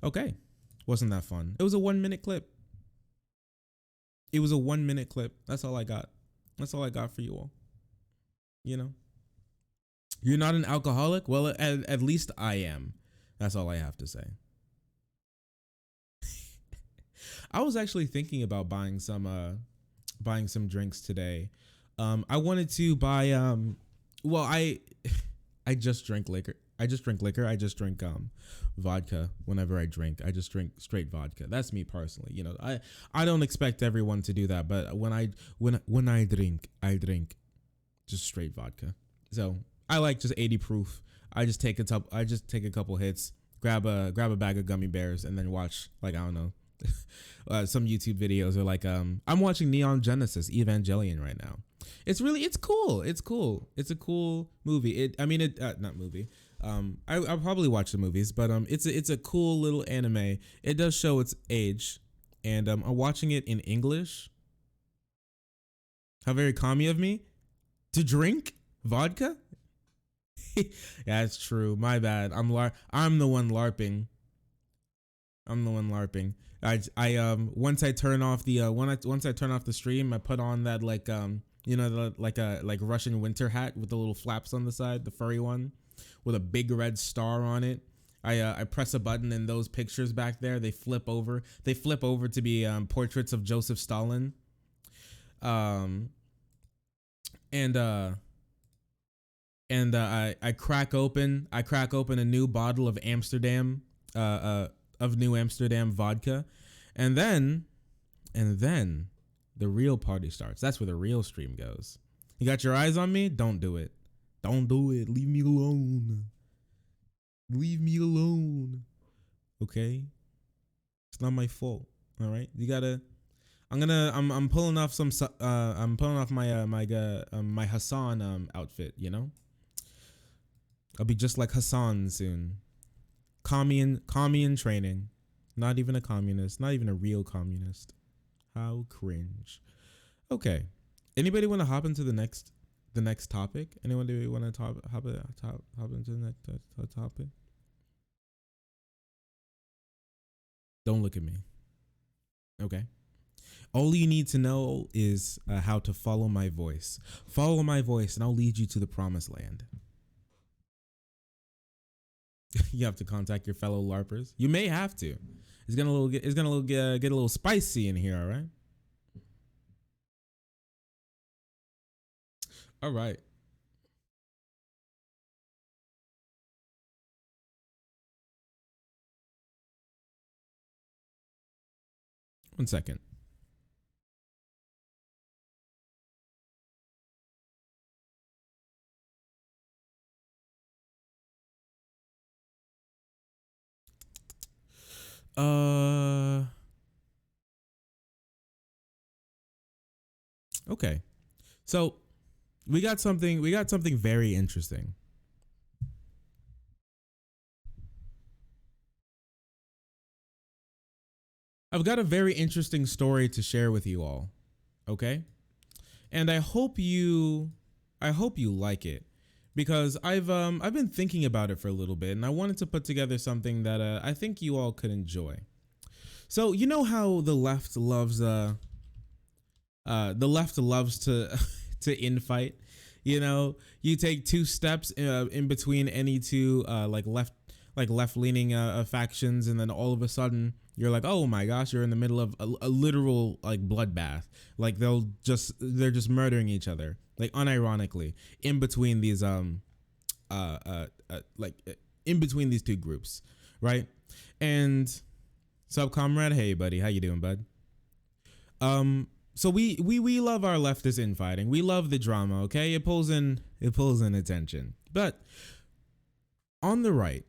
Okay. Wasn't that fun? It was a 1 minute clip. It was a 1 minute clip. That's all I got. That's all I got for you all. You know, you're not an alcoholic. Well, at least I am. That's all I have to say. I was actually thinking about buying some drinks today. I wanted to buy well, I just drink liquor. I just drink vodka whenever I drink. I just drink straight vodka. That's me personally. You know, I don't expect everyone to do that, but when I drink, I drink just straight vodka. So I like just 80 proof. I just take a couple hits, grab a bag of gummy bears, and then watch, like, I don't know, some YouTube videos, or like I'm watching Neon Genesis Evangelion right now. It's cool. It's a cool movie. Not movie. I'll probably watch the movies, but it's a cool little anime. It does show its age, and I'm watching it in English. How very commie of me to drink vodka. Yeah, it's true. My bad. I'm the one LARPing. I once I turn off the stream, I put on that, like, like Russian winter hat with the little flaps on the side, the furry one with a big red star on it. I press a button, and those pictures back there, they flip over to be portraits of Joseph Stalin. I crack open a new bottle of New Amsterdam vodka, and then the real party starts. That's where the real stream goes. You got your eyes on me? Don't do it. Leave me alone. Okay? It's not my fault. All right? You gotta. I'm pulling off my Hassan outfit. You know. I'll be just like Hassan soon. Commie in training. Not even a communist. Not even a real communist. How cringe. Okay. Anybody want to hop into the next topic? Anyone do want to hop into the next topic? Don't look at me. Okay. All you need to know is how to follow my voice. Follow my voice, and I'll lead you to the promised land. You have to contact your fellow LARPers. You may have to. It's gonna get a little spicy in here. All right. All right. One second. Okay. So we got something very interesting. I've got a very interesting story to share with you all. Okay? And I hope you like it, because I've been thinking about it for a little bit, and I wanted to put together something that I think you all could enjoy. So, you know how the left loves to to infight. You know, you take two steps in between any two left leaning factions, and then all of a sudden you're like, oh my gosh, you're in the middle of a literal, like, bloodbath. Like, they're just murdering each other, like, unironically, in between these in between these two groups, right? And sup, comrade? Hey buddy, how you doing, bud? So we love our leftist infighting. We love the drama, okay? It pulls in attention. But on the right,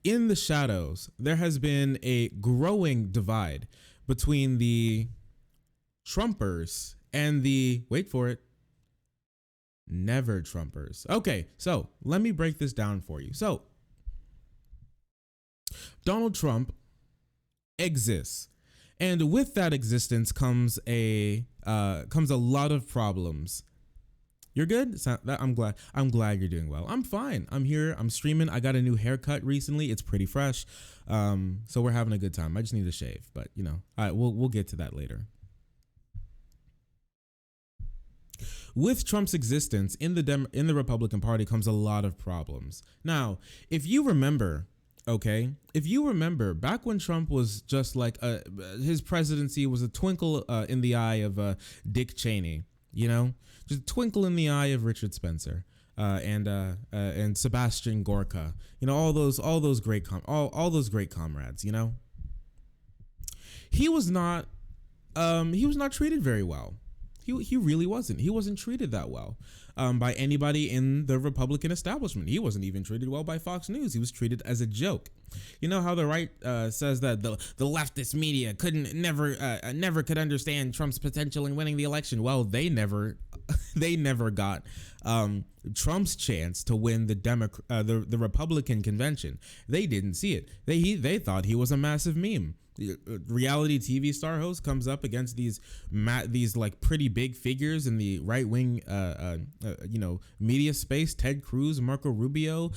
in the shadows, there has been a growing divide between the Trumpers and the, wait for it, never Trumpers. Okay, so let me break this down for you. So Donald Trump exists. And with that existence comes a lot of problems. You're good. I'm glad. I'm glad you're doing well. I'm fine. I'm here. I'm streaming. I got a new haircut recently. It's pretty fresh. So we're having a good time. I just need to shave, but you know, all right, we'll get to that later. With Trump's existence in the Republican Party comes a lot of problems. Now, if you remember, okay, if you remember back when Trump was just like his presidency was a twinkle in the eye of Dick Cheney, you know, just a twinkle in the eye of Richard Spencer. And Sebastian Gorka, you know, all those great comrades, you know. He was not treated very well. He really wasn't. He wasn't treated that well by anybody in the Republican establishment. He wasn't even treated well by Fox News. He was treated as a joke. You know how the right says that the leftist media never could understand Trump's potential in winning the election. Well, they never got Trump's chance to win the Republican convention. They didn't see it. They thought he was a massive meme. Reality TV star host comes up against these like pretty big figures in the right wing media space. Ted Cruz, Marco Rubio,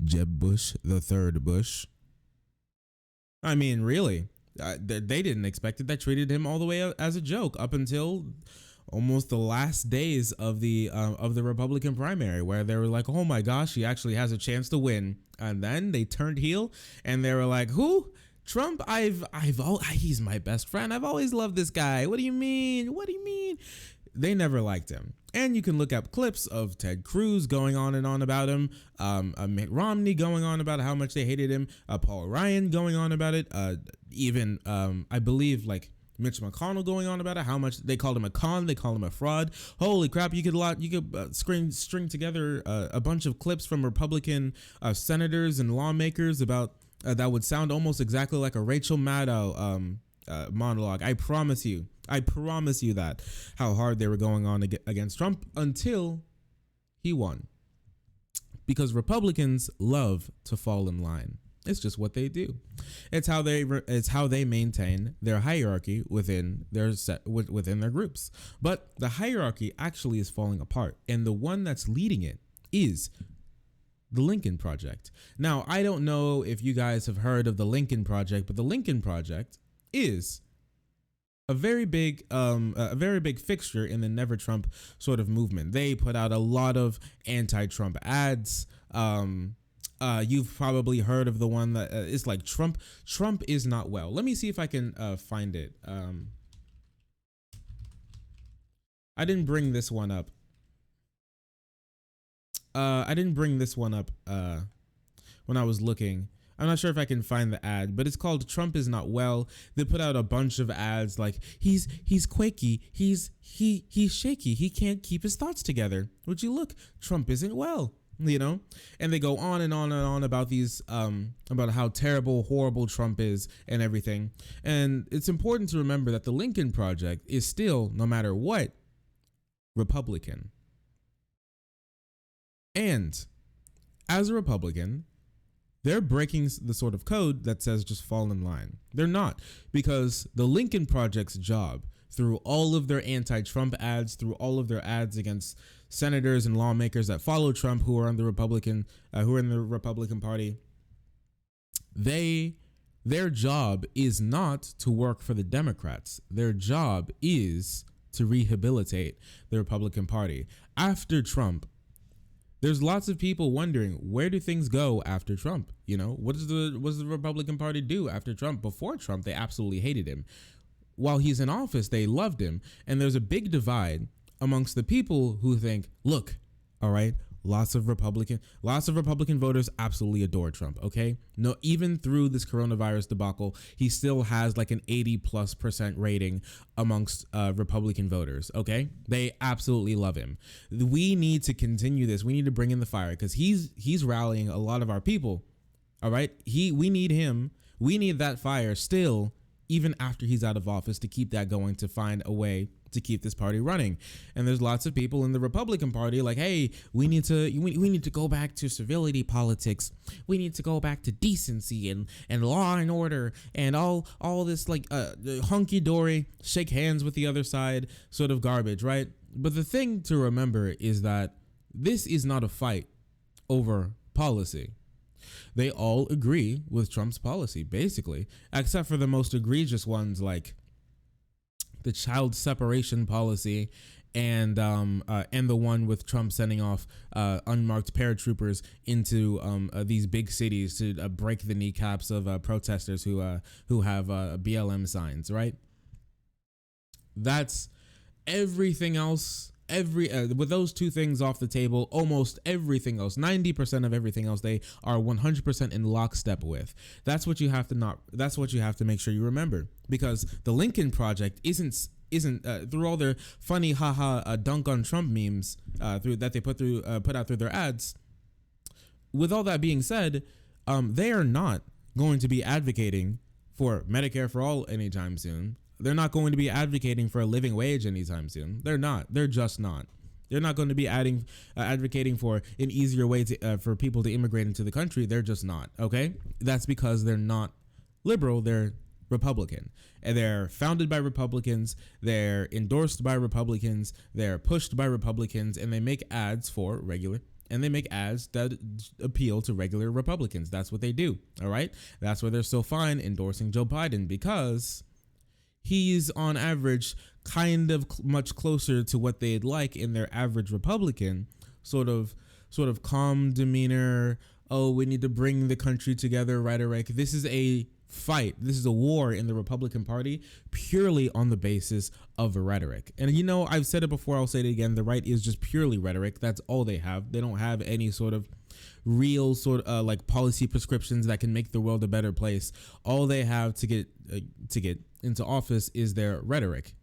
Jeb Bush, the third Bush. I mean, really, they didn't expect it. They treated him all the way as a joke up until almost the last days of the Republican primary, where they were like, "Oh my gosh, he actually has a chance to win," and then they turned heel and they were like, "Who? Trump? He's my best friend. I've always loved this guy. What do you mean? What do you mean?" They never liked him. And you can look up clips of Ted Cruz going on and on about him, Mitt Romney going on about how much they hated him, Paul Ryan going on about it, even I believe like Mitch McConnell going on about it, how much they called him a con, they called him a fraud. Holy crap! You could string together a bunch of clips from Republican senators and lawmakers about that would sound almost exactly like a Rachel Maddow monologue. I promise you that how hard they were going on against Trump until he won, because Republicans love to fall in line. It's just what they do. It's how they maintain their hierarchy within their groups. But the hierarchy actually is falling apart, and the one that's leading it is the Lincoln Project. Now, I don't know if you guys have heard of the Lincoln Project, but the Lincoln Project is a very big fixture in the Never Trump sort of movement. They put out a lot of anti-Trump ads. You've probably heard of the one that is like Trump is not well. Let me see if I can find it. I didn't bring this one up. When I was looking. I'm not sure if I can find the ad, but it's called Trump is Not Well. They put out a bunch of ads like he's quaky, he's shaky, he can't keep his thoughts together. Would you look? Trump isn't well, you know? And they go on and on and on about these about how terrible, horrible Trump is and everything. And it's important to remember that the Lincoln Project is still, no matter what, Republican. And as a Republican, they're breaking the sort of code that says just fall in line. They're not, because the Lincoln Project's job, through all of their anti-Trump ads, through all of their ads against senators and lawmakers that follow Trump who are in the Republican Party, their job is not to work for the Democrats. Their job is to rehabilitate the Republican Party. After Trump, there's lots of people wondering, where do things go after Trump? You know, what does the Republican Party do after Trump? Before Trump, they absolutely hated him. While he's in office, they loved him. And there's a big divide amongst the people who think, look, all right, lots of Republican voters absolutely adore Trump. Okay. No, even through this coronavirus debacle, he still has like an 80+% rating amongst Republican voters. Okay. They absolutely love him. We need to continue this. We need to bring in the fire, because he's rallying a lot of our people. All right. We need him. We need that fire still, even after he's out of office, to keep that going, to find a way to keep this party running. And there's lots of people in the Republican Party like, hey, we need to go back to civility politics. We need to go back to decency and law and order and all this like hunky dory, shake hands with the other side sort of garbage, right? But the thing to remember is that this is not a fight over policy. They all agree with Trump's policy, basically, except for the most egregious ones like the child separation policy and the one with Trump sending off unmarked paratroopers into these big cities to break the kneecaps of protesters who have BLM signs. Right. That's everything else. With those two things off the table, almost everything else, 90% of everything else, they are 100% in lockstep with. That's what you have to make sure you remember, because the Lincoln Project isn't through all their funny haha dunk on Trump memes through that they put out through their ads. With all that being said, they are not going to be advocating for Medicare for all anytime soon. They're not going to be advocating for a living wage anytime soon. They're not. They're just not. They're not going to be advocating for an easier way for people to immigrate into the country. They're just not. Okay, that's because they're not liberal. They're Republican, and they're founded by Republicans. They're endorsed by Republicans. They're pushed by Republicans, and they make ads that appeal to regular Republicans. That's what they do. All right, that's why they're so fine endorsing Joe Biden, because he's on average kind of much closer to what they'd like in their average Republican sort of calm demeanor. Oh, we need to bring the country together rhetoric. This is a fight. This is a war in the Republican Party purely on the basis of rhetoric. And I've said it before, I'll say it again. The right is just purely rhetoric. That's all they have. They don't have any sort of real like policy prescriptions that can make the world a better place. All they have to get into office is their rhetoric.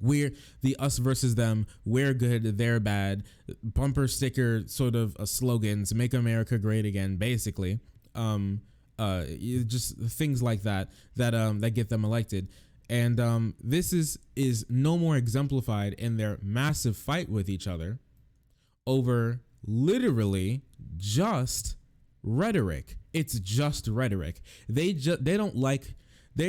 We're the us versus them. We're good, they're bad. Bumper sticker sort of slogans, make America great again, basically. Just things like that get them elected. And this is no more exemplified in their massive fight with each other over literally just rhetoric. It's just rhetoric. They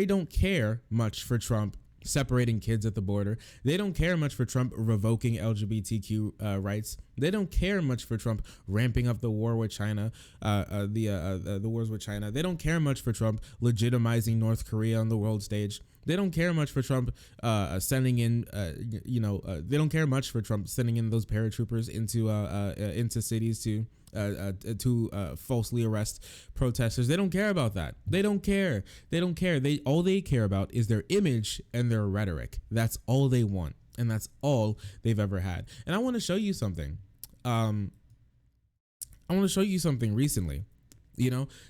don't care much for Trump separating kids at the border. They don't care much for Trump revoking LGBTQ rights. They don't care much for Trump ramping up the war with China, the wars with China. They don't care much for Trump legitimizing North Korea on the world stage. They don't care much for Trump sending in, they don't care much for Trump sending in those paratroopers into cities to falsely arrest protesters. They don't care about that. They don't care. All they care about is their image and their rhetoric. That's all they want, and that's all they've ever had. And I want to show you something. Recently.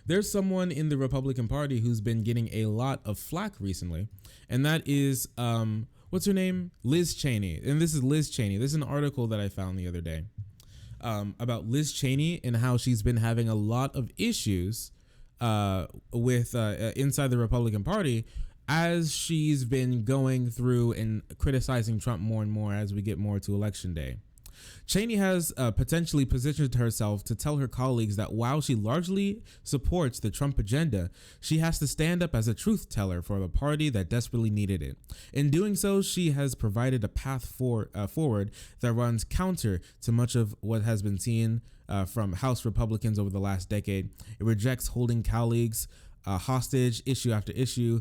There's someone in the Republican Party who's been getting a lot of flack recently, and that is what's her name? Liz Cheney. And this is Liz Cheney. This is an article that I found the other day about Liz Cheney and how she's been having a lot of issues with inside the Republican Party as she's been going through and criticizing Trump more and more as we get more to election day. Cheney has potentially positioned herself to tell her colleagues that while she largely supports the Trump agenda, she has to stand up as a truth teller for a party that desperately needed it. In doing so, she has provided a path forward that runs counter to much of what has been seen from House Republicans over the last decade. It rejects holding colleagues hostage issue after issue,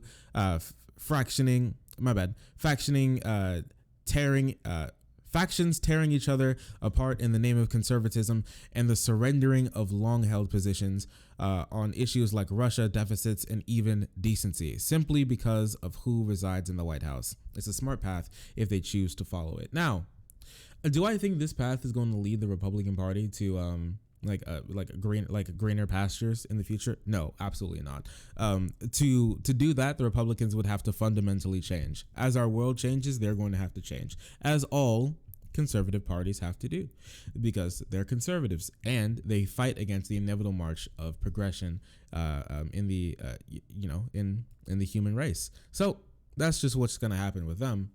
factions tearing each other apart in the name of conservatism, and the surrendering of long-held positions on issues like Russia, deficits, and even decency, simply because of who resides in the White House. It's a smart path if they choose to follow it. Now, do I think this path is going to lead the Republican Party to greener pastures in the future? No, absolutely not. To do that, the Republicans would have to fundamentally change. As our world changes, they're going to have to change, as all conservative parties have to do, because they're conservatives and they fight against the inevitable march of progression in the human race. So that's just what's going to happen with them.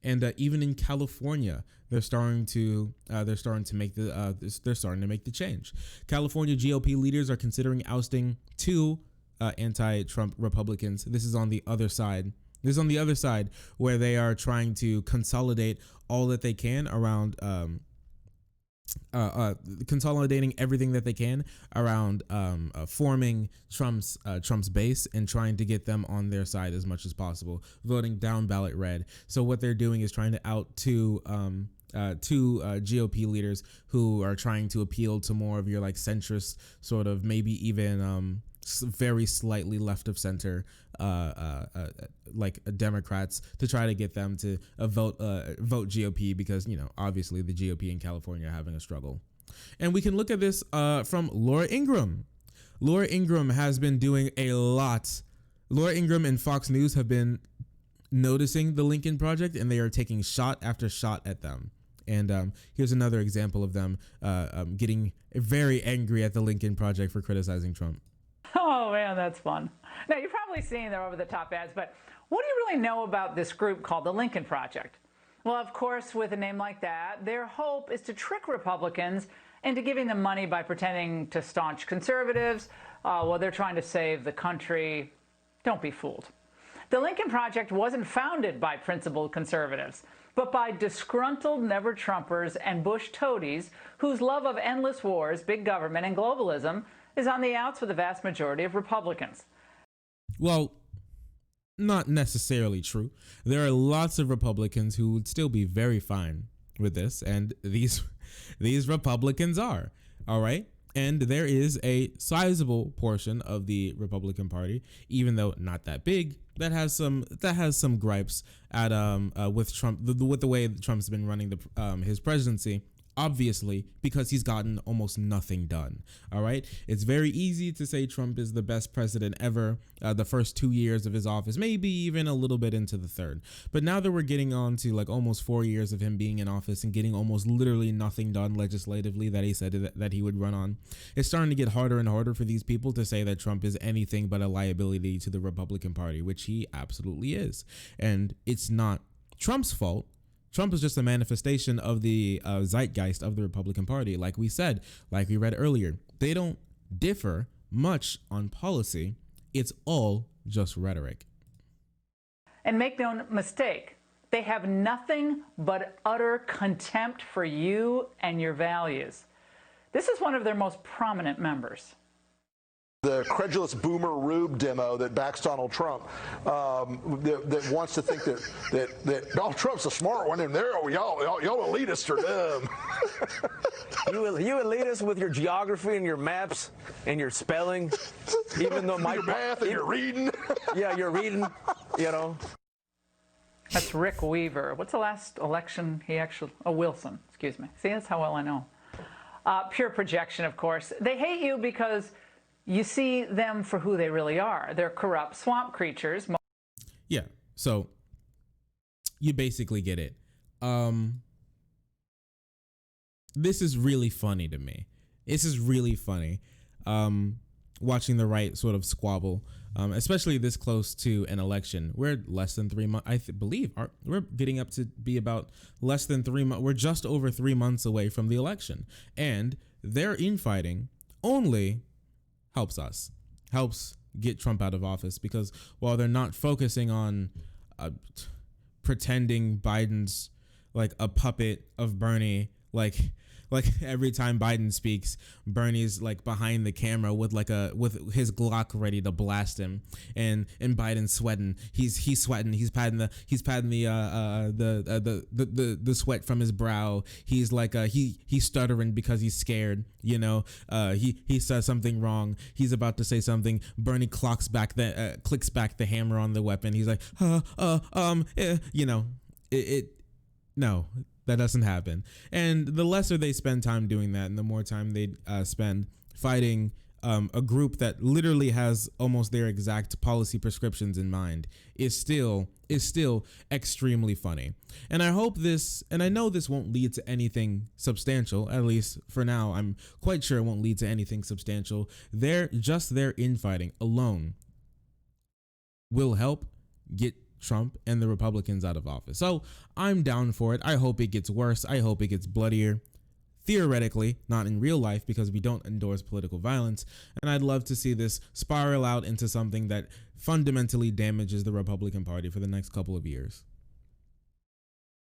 And even in California, they're starting to make the change. California GOP leaders are considering ousting two anti-Trump Republicans. This is on the other side This is on the other side where they are trying to consolidate all that they can around consolidating everything that they can around forming Trump's base and trying to get them on their side as much as possible, voting down ballot red. So what they're doing is trying to out two GOP leaders who are trying to appeal to more of your like centrist sort of, maybe even very slightly left of center like Democrats, to try to get them to vote GOP, because, you know, obviously the GOP in California are having a struggle. And we can look at this from Laura Ingraham. Laura Ingraham has been doing a lot. Laura Ingraham and Fox News have been noticing the Lincoln Project, and they are taking shot after shot at them. And here's another example of them getting very angry at the Lincoln Project for criticizing Trump. Oh, man, that's fun. Now, you're probably seeing their over-the-top ads, but what do you really know about this group called the Lincoln Project? Well, of course, with a name like that, their hope is to trick Republicans into giving them money by pretending to staunch conservatives while they're trying to save the country. Don't be fooled. The Lincoln Project wasn't founded by principled conservatives, but by disgruntled never-Trumpers and Bush toadies whose love of endless wars, big government, and globalism is on the outs for the vast majority of Republicans. Well, not necessarily true. There are lots of Republicans who would still be very fine with this, and these Republicans are, all right? And there is a sizable portion of the Republican Party, even though not that big, that has some gripes at with Trump, with the way that Trump's been running his presidency. Obviously, because he's gotten almost nothing done. All right. It's very easy to say Trump is the best president ever the first 2 years of his office, maybe even a little bit into the third. But now that we're getting on to like almost 4 years of him being in office and getting almost literally nothing done legislatively that he said that he would run on, it's starting to get harder and harder for these people to say that Trump is anything but a liability to the Republican Party, which he absolutely is. And it's not Trump's fault. Trump is just a manifestation of the zeitgeist of the Republican Party. Like we said, like we read earlier, they don't differ much on policy. It's all just rhetoric. And make no mistake, they have nothing but utter contempt for you and your values. This is one of their most prominent members. The credulous boomer Rube demo that backs Donald Trump, that wants to think that Donald Trump's a smart one, and y'all elitists are dumb. You elitists with your geography and your maps and your spelling, even though your math and your reading. Yeah, you're reading, you know. That's Rick Weaver. What's the last election he actually... Oh, Wilson, excuse me. See, that's how well I know. Pure projection, of course. They hate you because you see them for who they really are. They're corrupt swamp creatures. Yeah, so you basically get it. This is really funny to me. This is really funny. Watching the right sort of squabble, especially this close to an election. We're less than 3 months, I believe. We're getting up to be about less than 3 months. We're just over 3 months away from the election. And their infighting only helps get Trump out of office, because while they're not focusing on pretending Biden's like a puppet of Bernie, like every time Biden speaks, Bernie's like behind the camera with his Glock ready to blast him, and Biden's sweating. He's sweating. He's patting the sweat from his brow. He's like he's stuttering because he's scared. You know, he says something wrong. He's about to say something. Bernie clicks back the hammer on the weapon. He's like, you know, no. That doesn't happen. And the lesser they spend time doing that, and the more time they spend fighting a group that literally has almost their exact policy prescriptions in mind, is still extremely funny. And I hope this, and I know this won't lead to anything substantial, at least for now. I'm quite sure it won't lead to anything substantial. Their infighting alone will help get Trump and the Republicans out of office. So I'm down for it. I hope it gets worse. I hope it gets bloodier. theoretically, not in real life, because we don't endorse political violence. And I'd love to see this spiral out into something that fundamentally damages the Republican Party for the next couple of years.